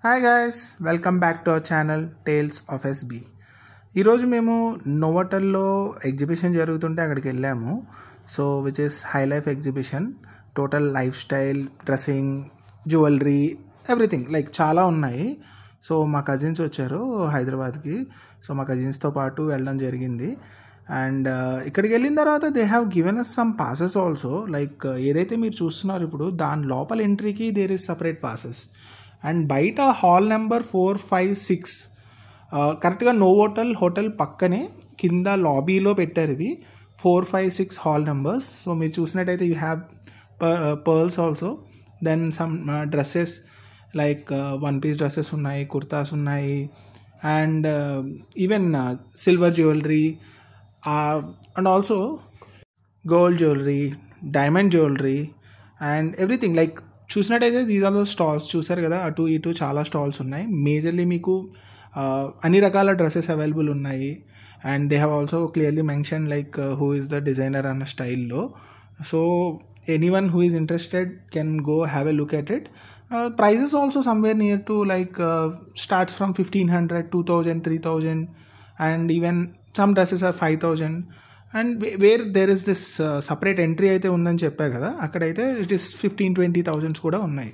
Hi guys, welcome back to our channel tales of SB. ఈరోజు మేము నోవోటల్లో exhibition జరుగుతుంటే అక్కడికి వెళ్ళాము. So which is high life exhibition. Total lifestyle, dressing, jewellery, everything like చాలా ఉన్నాయి. సో మా కజిన్స్ వచ్చారు హైదరాబాద్కి. సో మా కజిన్స్తో పాటు వెళ్ళడం జరిగింది. అండ్ ఇక్కడికి వెళ్ళిన తర్వాత they have given us some passes also. Like ఏదైతే మీరు చూస్తున్నారు ఇప్పుడు దాని లోపల ఎంట్రీకి there is separate passes. And బయట హాల్ నెంబర్ 4, 5, 6 కరెక్ట్గా నోవోటల్ హోటల్ పక్కనే కింద లాబీలో పెట్టారు ఇవి 4, 5, 6 హాల్ నెంబర్స్. సో మీరు చూసినట్టయితే you have pearls also. Then some dresses like one piece dresses ఉన్నాయి, కుర్తాస్ ఉన్నాయి, and even silver jewellery and also gold jewellery, diamond jewellery and everything. Like చూసినట్టయితే దీస్ ఆర్ ద స్టాల్స్. చూసారు కదా, అటు ఇటు చాలా స్టాల్స్ ఉన్నాయి. మేజర్లీ మీకు అన్ని రకాల డ్రెస్సెస్ అవైలబుల్ ఉన్నాయి. And they have also clearly mention like who is the designer అన్న స్టైల్లో. So anyone who is interested can go have a look at it. Prices also somewhere near to like starts from 1,500, 2,000, 3,000 and even some dresses are 5,000. And where there is this separate entry అయితే ఉందని చెప్పా కదా, అక్కడైతే it is 15,000-20,000 కూడా ఉన్నాయి.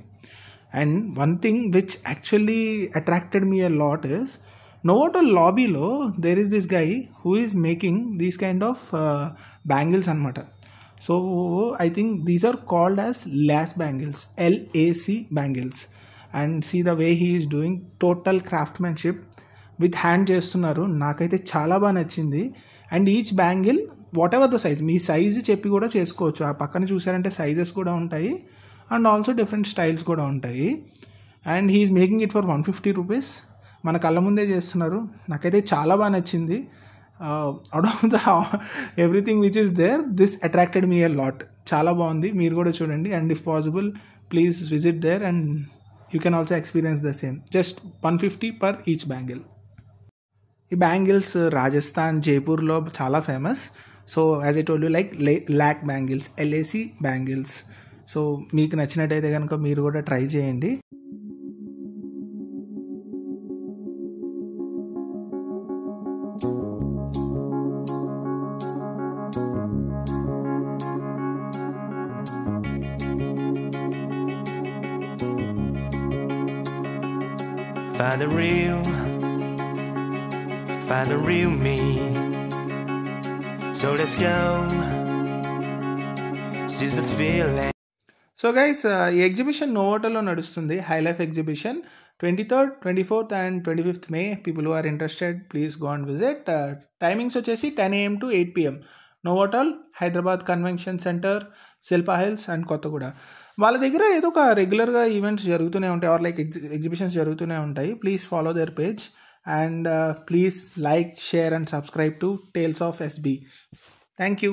And one thing which actually attracted me a lot is Novotel లాబీలో there is this guy who is making these kind of bangles అనమాట. So I think these are called as lac bangles, LAC bangles. And see the way he is doing total craftsmanship with hand చేస్తున్నారు. నాకైతే చాలా బాగా నచ్చింది. And each bangle whatever the size, మీ size చెప్పి కూడా చేసుకోవచ్చు. ఆ పక్కన చూసారంటే సైజెస్ కూడా ఉంటాయి అండ్ ఆల్సో డిఫరెంట్ స్టైల్స్ కూడా ఉంటాయి. And he is making it for 150 rupees. మన కళ్ళ ముందే చేస్తున్నారు. నాకైతే చాలా బాగా నచ్చింది. Out of the everything which is there, this attracted me a lot. చాలా బాగుంది, మీరు కూడా చూడండి. And if possible please visit there and you can also experience the same. Just 150 per each bangle. ఈ బ్యాంగిల్స్ రాజస్థాన్, జైపూర్లో చాలా famous. So as I told you like lac bangles, LAC bangles. So మీకు నచ్చినట్టయితే కనుక మీరు కూడా ట్రై చేయండి. Find the real me. So let's go. Seize the feeling. So guys, ఈ ఎగ్జిబిషన్ నోవోటల్లో నడుస్తుంది. High life exhibition 23rd, 24th and 25th May. People who are interested please go and visit. Timings వచ్చేసి 10 AM to 8 PM. Novotel, Hyderabad convention centre, Shilpa hills and Kothaguda. వాళ్ళ దగ్గర ఏదో ఒక రెగ్యులర్గా events జరుగుతూనే ఉంటాయి, ఆర్ లైక్ ఎగ్జిబిషన్స్ జరుగుతూనే ఉంటాయి. Please follow their page and please like, share and subscribe to Tales of SB. Thank you.